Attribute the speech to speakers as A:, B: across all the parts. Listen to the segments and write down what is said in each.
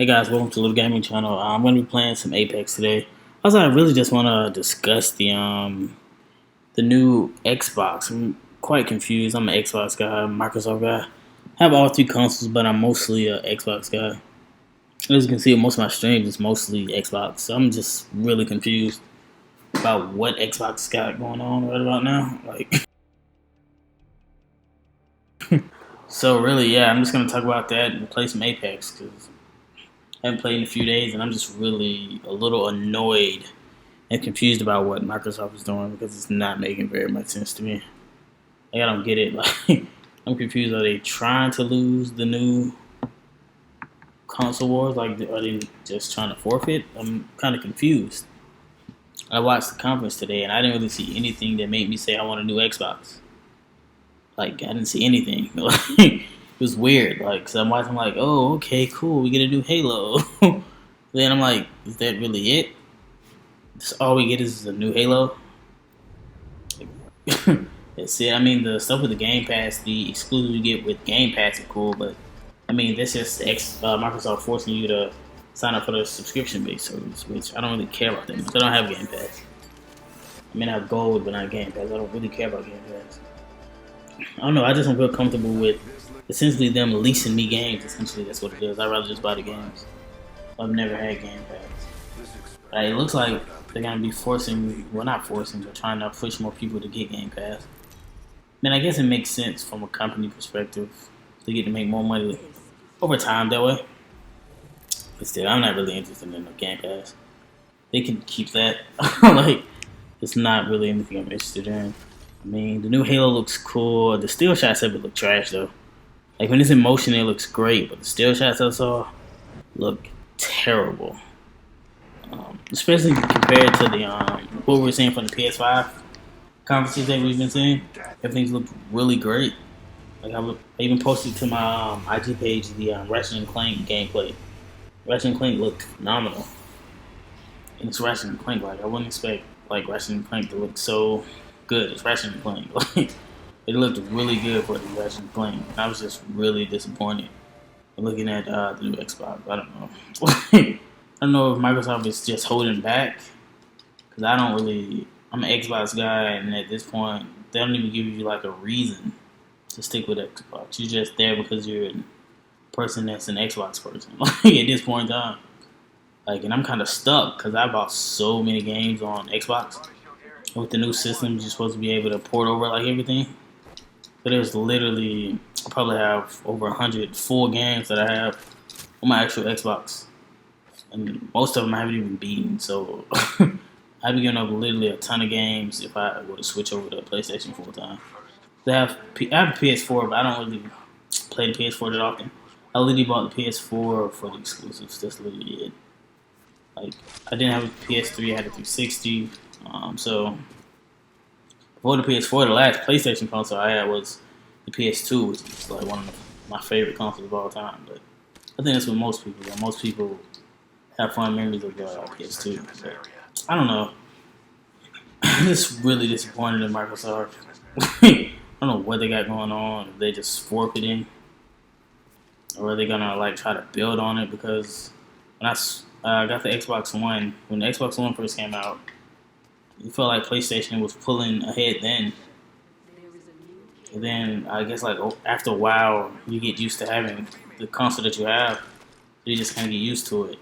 A: Hey guys, welcome to Little Gaming Channel. I'm going to be playing some Apex today. Also, I really just want to discuss the new Xbox. I'm quite confused. I'm an Xbox guy, Microsoft guy. I have all three consoles, but I'm mostly an Xbox guy. As you can see, most of my streams is mostly Xbox. So I'm just really confused about what Xbox got going on right about now. So really, yeah, I'm just going to talk about that and play some Apex because I haven't played in a few days, and I'm just really a little annoyed and confused about what Microsoft is doing because it's not making very much sense to me. Like, I don't get it. Like, I'm confused. Are they trying to lose the new console wars? Like, are they just trying to forfeit? I'm kind of confused. I watched the conference today, and I didn't really see anything that made me say I want a new Xbox. Like, I didn't see anything. It was weird. Like, so I'm watching, like, oh, okay, cool, we get a new Halo. Then I'm like, is that really it? That's all we get is a new Halo. That's it. I mean, the stuff with the Game Pass, the exclusives you get with Game Pass are cool, but I mean, that's just Microsoft forcing you to sign up for the subscription-based service, which I don't really care about that much. I don't have Game Pass. I mean, I have Gold, but not Game Pass. I don't really care about Game Pass. I don't know. I just don't feel comfortable with essentially them leasing me games. Essentially, that's what it is. I'd rather just buy the games. I've never had Game Pass. It looks like they're gonna be forcing, well, not forcing, but trying to push more people to get Game Pass. I mean, I guess it makes sense from a company perspective to get to make more money over time that way. But still, I'm not really interested in the Game Pass. They can keep that. Like, it's not really anything I'm interested in. I mean, the new Halo looks cool. The still shots of it look trash though. Like, when it's in motion, it looks great, but the still shots I saw look terrible. Especially compared to the what we were seeing from the PS5 conferences that we've been seeing. Everything's looked really great. Like, I even posted to my IG page the Ratchet and Clank gameplay. Ratchet and Clank looked phenomenal, and it's Ratchet and Clank. Like, I wouldn't expect like Ratchet and Clank to look so good. It's Ratchet and Clank. Like, it looked really good for the Ratchet and Clank. I was just really disappointed looking at the new Xbox. I don't know. I don't know if Microsoft is just holding back because I don't really. I'm an Xbox guy, and at this point, they don't even give you like a reason to stick with Xbox. You're just there because you're a person that's an Xbox person. Like, at this point in time, like, and I'm kind of stuck because I bought so many games on Xbox. With the new systems, you're supposed to be able to port over like everything. But there's literally, I probably have over 100 full games that I have on my actual Xbox, and most of them I haven't even beaten. So I'd be giving up literally a ton of games if I were to switch over to PlayStation full time. I have a PS4, but I don't really play the PS4 that often. I literally bought the PS4 for the exclusives. That's literally it. Like, I didn't have a PS3, I had a 360. So before the PS4, the last PlayStation console I had was the PS2, which is like one of my favorite consoles of all time. But I think that's what most people do. Most people have fond memories of PS2. But I don't know. I'm just really disappointed in Microsoft. I don't know what they got going on. If they just forfeiting, or are they gonna like try to build on it? Because when I got the Xbox One, when the Xbox One first came out, it felt like PlayStation was pulling ahead then. And then I guess like after a while, you get used to having the console that you have. You just kind of get used to it.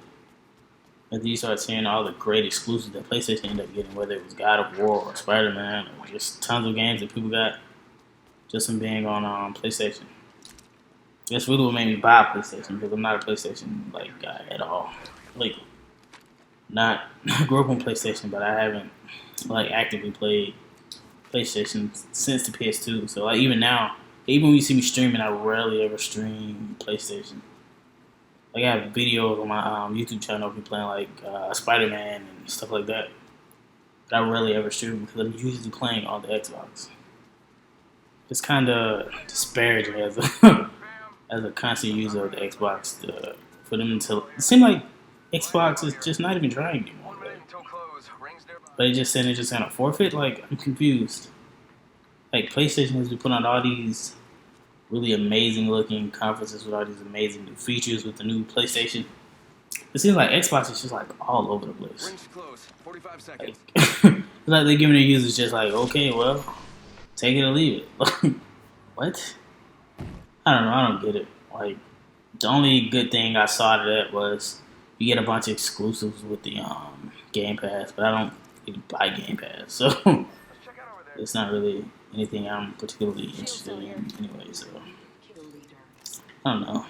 A: And then you start seeing all the great exclusives that PlayStation ended up getting, whether it was God of War or Spider-Man, or just tons of games that people got just from being on PlayStation. That's really what made me buy PlayStation, because I'm not a PlayStation like guy at all. Like, not I grew up on PlayStation, but I haven't like actively played PlayStation since the PS2. So like, even now, even when you see me streaming, I rarely ever stream PlayStation. Like, I have videos on my YouTube channel of me playing like Spider-Man and stuff like that. But I rarely ever stream because I'm usually playing on the Xbox. It's kind of disparaging as a as a constant user of the Xbox for them to. It seems like Xbox is just not even trying anymore. But they just saying they're just gonna forfeit. Like, I'm confused. Like, PlayStation has been putting out all these really amazing looking conferences with all these amazing new features with the new PlayStation. It seems like Xbox is just like all over the place.
B: Rings close. 45
A: Like,
B: seconds.
A: it's like they're giving their users just like, okay, well, take it or leave it. What? I don't know. I don't get it. Like, the only good thing I saw out of that was you get a bunch of exclusives with the Game Pass, but I don't even buy Game Pass, so
B: Let's check out over there.
A: it's not really anything I'm particularly interested in anyway. So I don't know.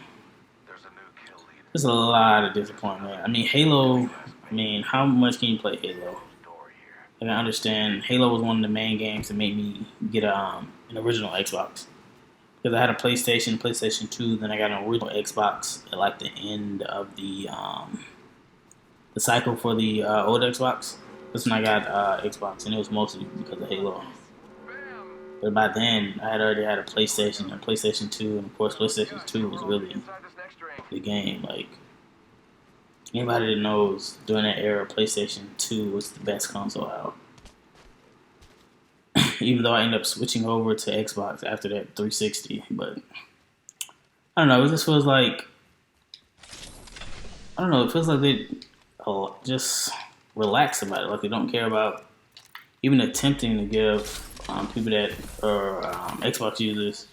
B: There's a new kill lead.
A: There's a lot of disappointment. I mean, Halo. I mean, how much can you play Halo?
B: Door here.
A: Like, I understand Halo was one of the main games that made me get an original Xbox. Because I had a PlayStation 2, then I got an original Xbox at like the end of the cycle for the old Xbox. That's when I got Xbox, and it was mostly because of Halo.
B: Bam!
A: But by then, I had already had a PlayStation and PlayStation 2, and of course, PlayStation 2 was really
B: Inside this next ring.
A: the game. Like, anybody that knows during that era, PlayStation 2 was the best console out. Even though I ended up switching over to Xbox after that 360, but I don't know. It just feels like I don't know. It feels like they just relax about it. Like they don't care about even attempting to give people that are Xbox users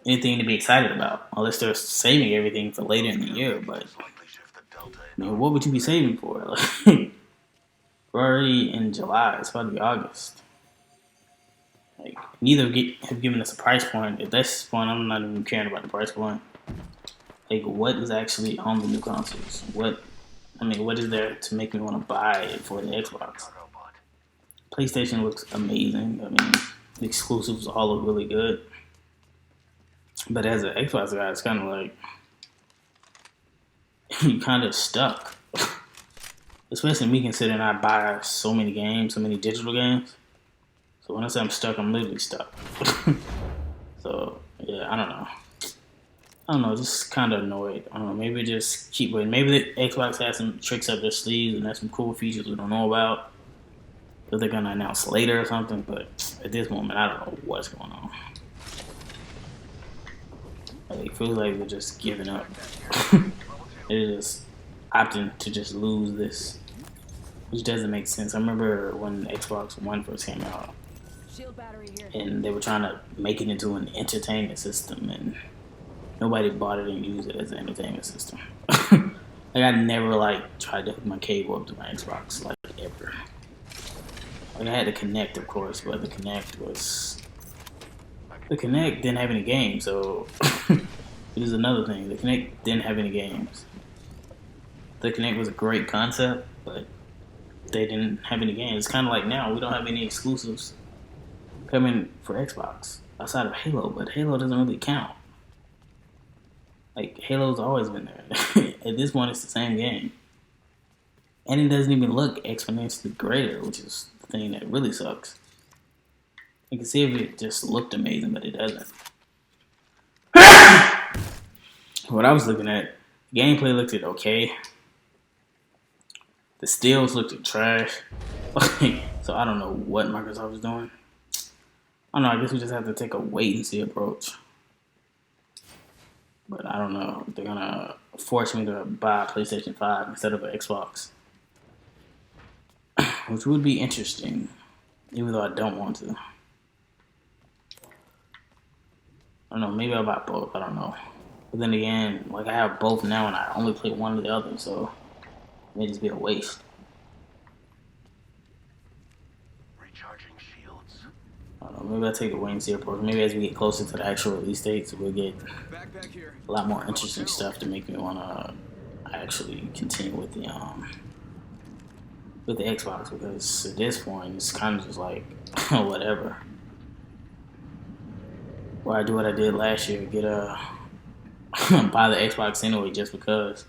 A: anything to be excited about, unless they're saving everything for later in the year. But I mean, what would you be saving for? Like, we're already in July. It's about to be August. Like, neither have given us a price point. At this point, I'm not even caring about the price point. Like, what is actually on the new consoles? What is there to make me want to buy it for the Xbox? PlayStation looks amazing. I mean, the exclusives all look really good. But as an Xbox guy, it's kind of like you kind of stuck. Especially me considering I buy so many games, so many digital games. So when I say I'm stuck, I'm literally stuck. So yeah, I don't know, just kind of annoyed. I don't know, maybe just keep waiting. Maybe the Xbox has some tricks up their sleeves and has some cool features we don't know about that they're gonna announce later or something. But at this moment, I don't know what's going on. Like, it feels like they're just giving up. They're just opting to just lose this, which doesn't make sense. I remember when Xbox One first came out, and they were trying to make it into an entertainment system, and nobody bought it and used it as an entertainment system. Like, I never tried to hook my cable up to my Xbox ever. Like, I had the Kinect, of course, but the Kinect didn't have any games, so it is another thing. The Kinect didn't have any games. The Kinect was a great concept, but they didn't have any games. It's kind of like now we don't have any exclusives coming for Xbox outside of Halo, but Halo doesn't really count. Like, Halo's always been there. At this point, it's the same game. And it doesn't even look exponentially greater, which is the thing that really sucks. You can see if it just looked amazing, but it doesn't. What I was looking at, gameplay looked at okay. The stills looked at trash. So I don't know what Microsoft is doing. I don't know, I guess we just have to take a wait and see approach. But I don't know if they're gonna force me to buy a PlayStation 5 instead of an Xbox. Which would be interesting, even though I don't want to. I don't know, maybe I'll buy both, I don't know. But then again, I have both now and I only play one or the other, so it may just be a waste.
B: Recharging shields.
A: I don't know, maybe I'll take a wait and see approach. Maybe as we get closer to the actual release dates, we'll get
B: Backpack here.
A: a lot more interesting stuff to make me want to actually continue with the Xbox, because at this point it's kind of just like whatever. Or I do what I did last year, get buy the Xbox anyway just because,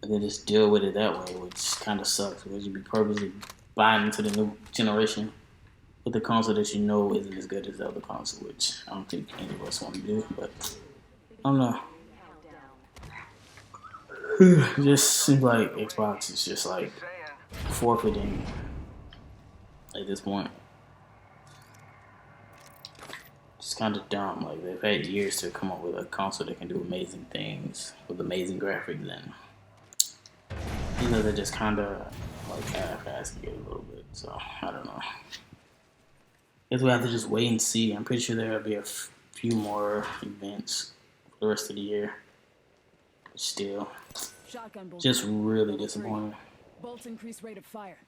A: and then just deal with it that way, which kind of sucks because you'd be purposely buying into the new generation with the console that you know isn't as good as the other console, which I don't think any of us want to do, but I don't know. It just seems like Xbox is just like forfeiting at this point. Just kind of dumb. Like they've had years to come up with a console that can do amazing things with amazing graphics, and they're just kind of like half-assing it a little bit. So I don't know. Guess we have to just wait and see. I'm pretty sure there'll be a few more events for the rest of the year. But still,
C: Shotgun bolt.
A: just really disappointing.
C: Bolts increase rate of fire.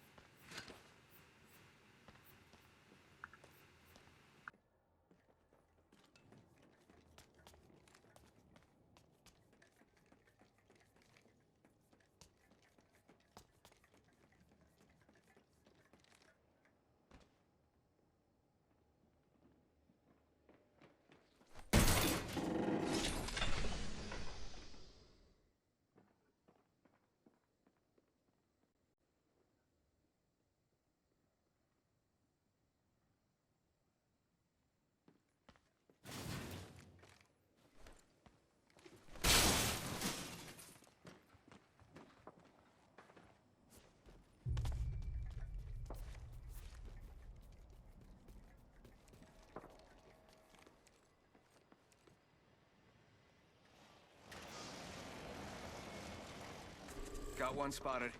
B: Got one spotted.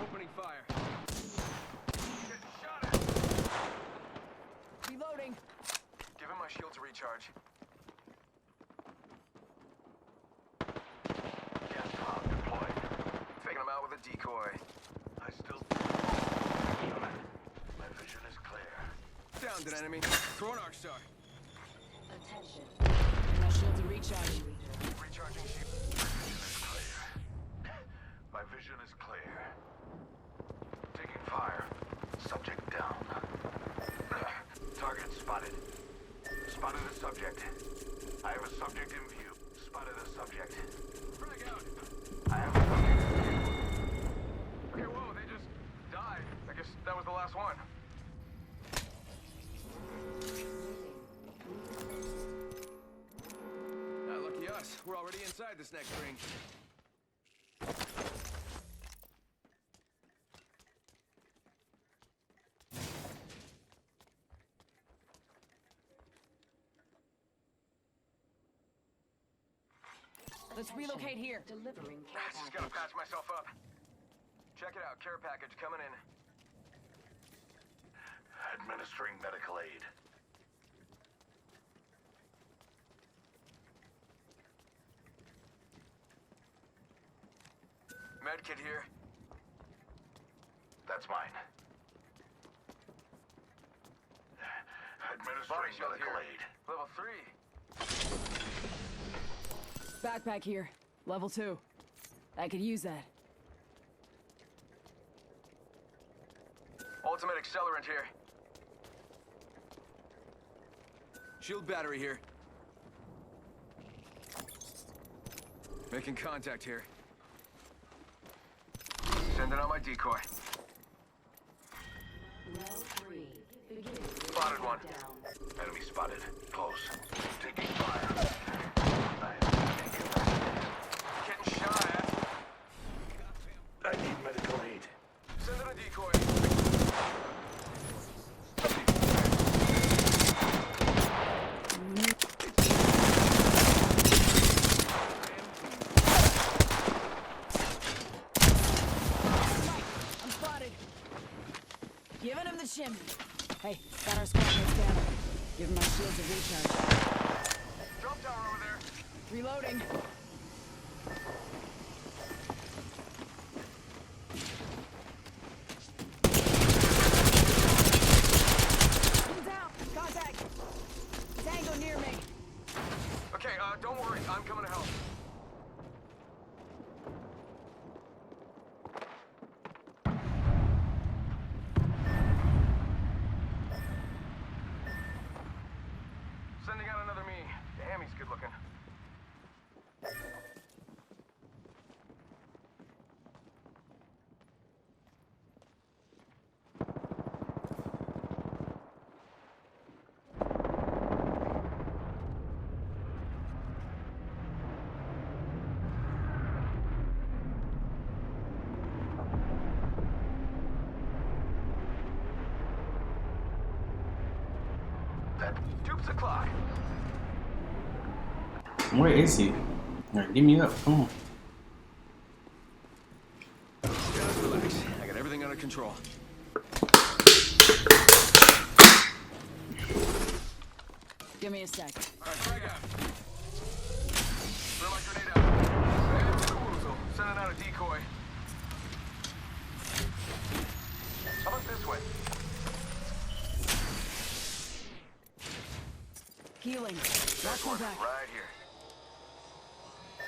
B: Opening fire. Getting shot at.
C: Reloading.
B: Give him my shield to recharge. Gas bomb deployed. Taking him out with a decoy. I still... My vision is clear. Downed an enemy. Throw an arc star.
D: Attention.
C: My shield to recharge.
B: Recharging shield. My vision is clear. Taking fire. Subject down. Target spotted. Spotted a subject. I have a subject in view. Spotted a subject. Frag out. I have a subject in view. Okay, whoa, they just died. I guess that was the last one. Lucky us. We're already inside this next ring.
C: Let's relocate here.
D: Delivering care
B: Just gotta patch myself up. Check it out. Care package coming in. Administering medical aid. Medkit here. That's mine. Administering medical aid. Level 3.
C: Backpack here. Level 2. I could use that.
B: Ultimate accelerant here. Shield battery here. Making contact here. Sending out my decoy.
D: Level 3. Beginning.
B: Spotted one.
D: Down.
B: Enemy spotted. Close. Taking fire. Getting shot at. I need medical aid. Sending a decoy.
C: I'm spotted. Giving him the chimney. Hey, got our squad mates down. Give him my shield to recharge.
B: Drop tower over there.
C: Reloading. He's down. Contact. Tango near me.
B: Okay, don't worry. I'm coming to help. Sending out another me. Damn, he's good looking. that. Dupes the clock.
A: Where is he? Alright, give me up. Come on.
B: Guys, relax. I got everything under control.
C: Give me a sec.
B: Alright, frag out. Throw my grenade out. And Kuzo, sending out a decoy. How about this way?
C: Healing.
B: That's
C: Watch my
B: one
C: back.
B: right here.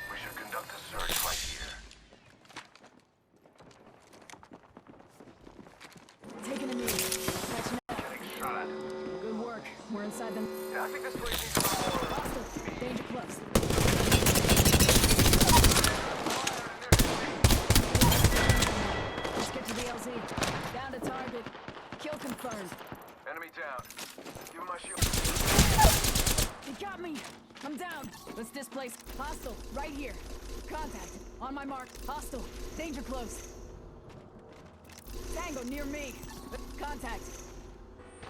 B: We should conduct a search right here.
C: Taking a knee. Catching up.
B: Getting shot at.
C: Good work. We're inside them.
B: Yeah, I think this place needs a little more.
C: Hostile. Danger close. Let's get to the LZ. Down to target. Kill confirmed.
B: Enemy down. Give him my shield.
C: He got me. I'm down. Let's displace. Hostile. Right here. Contact. On my mark. Hostile. Danger close. Tango near me. Contact.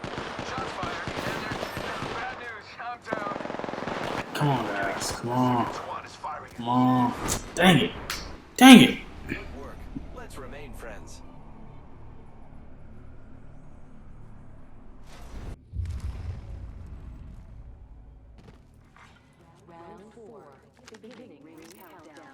B: Shots fired. And there's bad news. I'm down.
A: Come on, guys. Come on.
B: Squad is firing.
A: Come on. Dang it. Dang it.
E: Good work. Let's remain friends.
D: Round 4. Beginning ring countdown.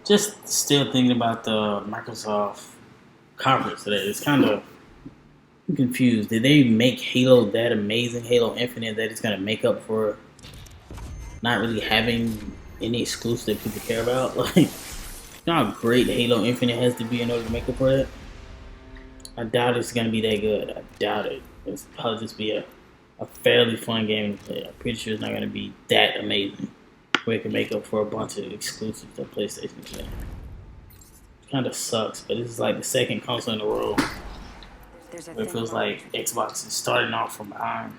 A: Just still thinking about the Microsoft conference today. It's kind of confused. Did they make Halo that amazing, Halo Infinite, that it's going to make up for not really having any exclusive that people care about? Like, you know how great Halo Infinite has to be in order to make up for that? I doubt it's going to be that good. I doubt it. It's probably just be a fairly fun game to play. I'm pretty sure it's not going to be that amazing where it can make up for a bunch of exclusives that PlayStation can. Kind of sucks, but this is like the second console in a row where it feels like Xbox is starting off from behind.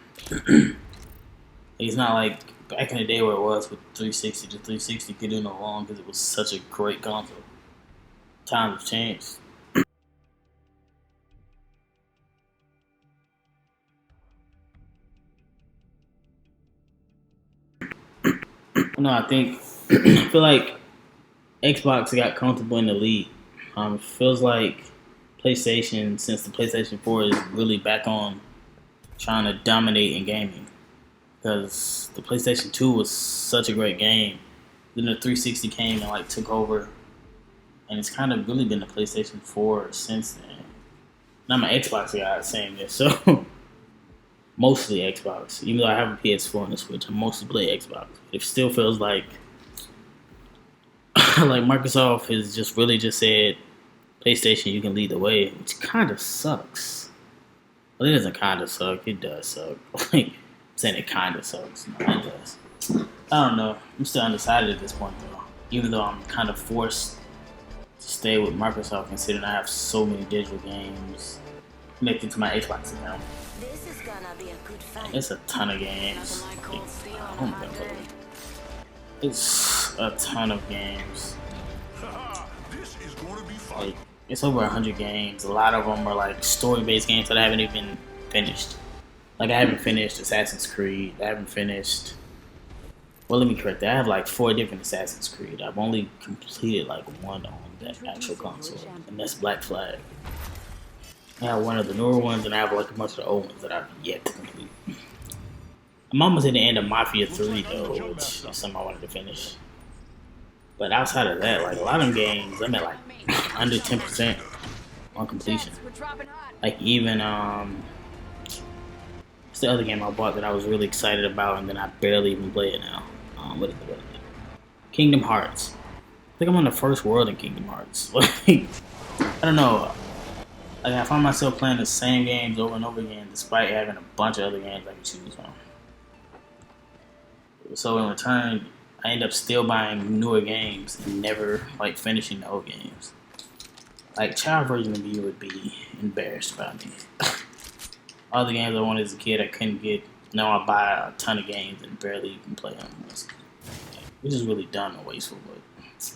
A: It's not like back in the day where it was with 360. The 360 could do no wrong because it was such a great console. Times have changed. No, I feel like Xbox got comfortable in the lead. Feels like PlayStation, since the PlayStation 4 is really back on trying to dominate in gaming. Because the PlayStation 2 was such a great game. Then the 360 came and like took over. And it's kind of really been the PlayStation 4 since then. Not my Xbox guy saying this, so mostly Xbox. Even though I have a PS4 and a Switch, I mostly play Xbox. It still feels like like Microsoft has just really just said, PlayStation, you can lead the way, which kind of sucks. Well, it doesn't kind of suck. It does suck. Like, I'm saying it kind of sucks. No, it does. I don't know. I'm still undecided at this point, though. Even though I'm kind of forced to stay with Microsoft, considering I have so many digital games connected to my Xbox account.
D: This is gonna be a good fight.
A: It's a ton of games. Like, oh my God. It's a ton of games.
B: This is going to be fun.
A: Like, it's over 100 games. A lot of them are like story-based games that I haven't even finished. Like, I haven't finished Assassin's Creed. I haven't finished... Well, let me correct that. I have like 4 different Assassin's Creed. I've only completed like one on that actual console, and that's Black Flag. I have one of the newer ones, and I have like a bunch of the old ones that I've yet to complete. I'm almost at the end of Mafia 3 though, which is something I wanted to finish. But outside of that, like a lot of them games, I'm at like under 10% on completion.
C: We're dropping hot.
A: Like even what's the other game I bought that I was really excited about, and then I barely even play it now? What is it? Kingdom Hearts. think I'm on the first world in Kingdom Hearts. Like, I don't know. Like, I find myself playing the same games over and over again, despite having a bunch of other games I can choose from. So in return, I end up still buying newer games and never like finishing the old games. Like, child version of me would be embarrassed about me. All the games I wanted as a kid, I couldn't get. Now I buy a ton of games and barely even play them, which is really dumb and wasteful. But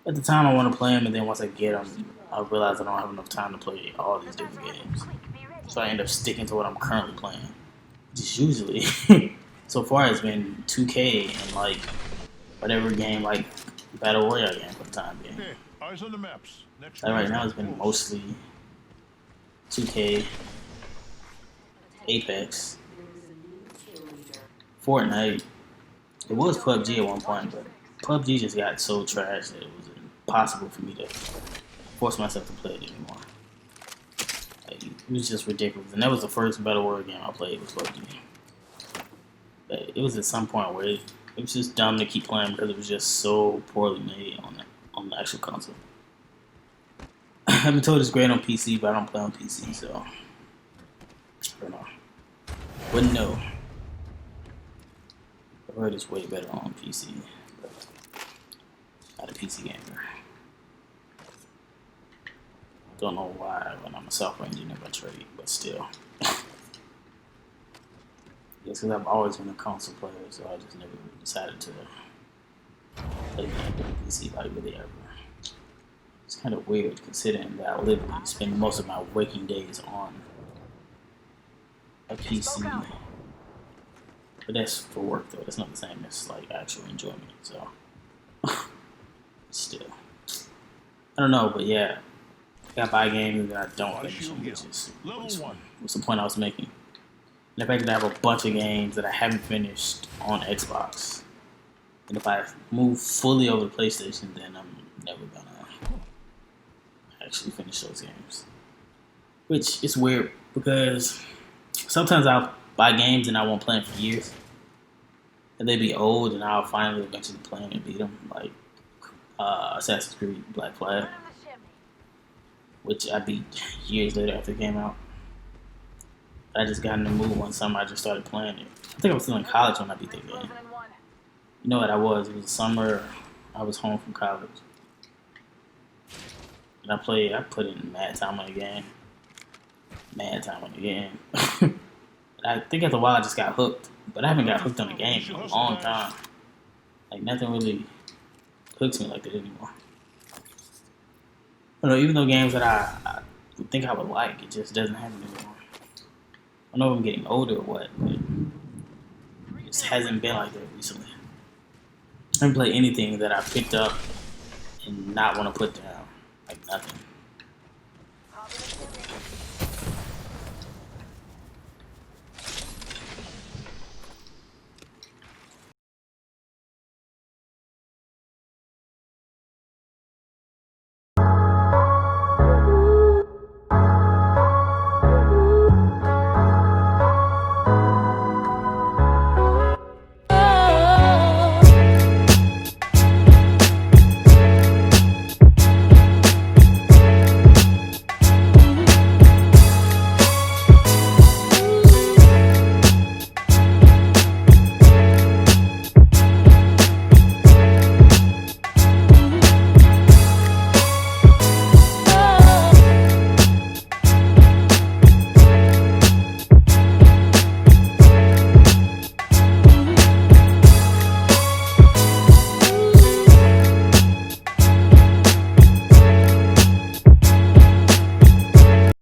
A: at the time, I want to play them, and then once I get them, I realize I don't have enough time to play all these different games. So I end up sticking to what I'm currently playing, which is usually so far it's been 2K and like whatever game, like Battle Royale game for the time being.
F: Okay, eyes on the maps. Next
A: Like right now, it's been mostly 2K, Apex, Fortnite. It was PUBG at one point, but PUBG just got so trash that it was impossible for me to force myself to play it anymore. Like, it was just ridiculous, and that was the first Battle Royale game I played was PUBG. But it was at some point where it was just dumb to keep playing because it was just so poorly made on the actual console. I've been told it's great on PC, but I don't play on PC, so I don't know. Wouldn't know. I heard it's way better on PC, but not a PC gamer. Don't know why when I'm a software engineer by trade, but still. Yes, because I've always been a console player, so I just never decided to play games on PC like really ever. It's kind of weird considering that I literally spend most of my waking days on a PC. But that's for work though. That's not the same as like actual enjoyment. So still, I don't know. But yeah, I got buy games that I don't finish them, which is what's the point I was making. And the fact that I have a bunch of games that I haven't finished on Xbox, and if I move fully over to PlayStation, then I'm never gonna actually finish those games. Which is weird because sometimes I'll buy games and I won't play them for years, and they be old, and I'll finally eventually play them and beat them, like Assassin's Creed Black Flag, which I beat years later after it came out. I just got in the mood one summer. I just started playing it. I think I was still in college when I beat that game. You know what I was? It was the summer I was home from college, and I put in mad time on the game. I think after a while I just got hooked, but I haven't got hooked on the game in a long time. Like, nothing really hooks me like that anymore. I don't know, even though games that I would think I would like, it just doesn't happen anymore. I don't know if I'm getting older or what, but it just hasn't been like that recently. I haven't played anything that I picked up and not want to put down. Like, nothing.